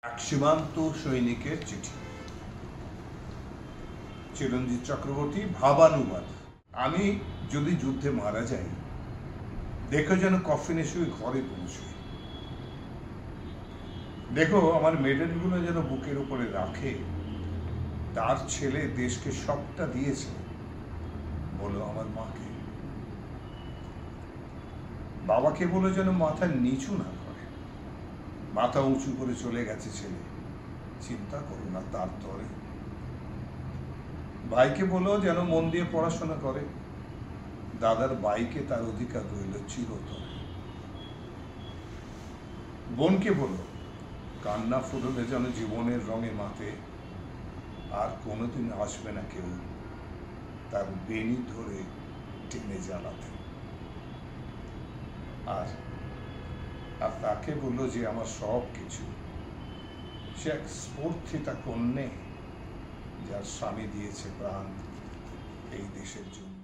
এক সীমান্ত সৈনিকের চিঠি। চিরঞ্জিত চক্রবর্তী। ভাবানুবাদ। আমি যদি যুদ্ধে মারা যাই, দেখো যেন কফিনে শুয়ে ঘরে পৌঁছে। দেখো আমার মেডেলগুলো যেন বুকের উপরে রাখে। তার ছেলে দেশকে সবটা দিয়েছে, বলো আমার মাকে। বাবাকে বলে যেন মাথা নিচু না করে। মাথা উঁচু করে চলে গেছে ছেলে, চিন্তা করো না তার তরে। ভাইকে বলো যেন মন দিয়ে পড়াশোনা করে। দাদার বাইকে তার অধিকার রইল চিরতরে। বোনকে বলো কান্না ফুরলে যেন জীবনের রঙে মাতে। আর কোনোদিন আসবে না কেউ তার বেনি ধরে টেনে জ্বালাতে। আর আর তাকে বললো যে আমার সব কিছু। সে এক স্ফূর্তিতা কন্যে, যার স্বামী দিয়েছে প্রাণ এই দেশের জন্য।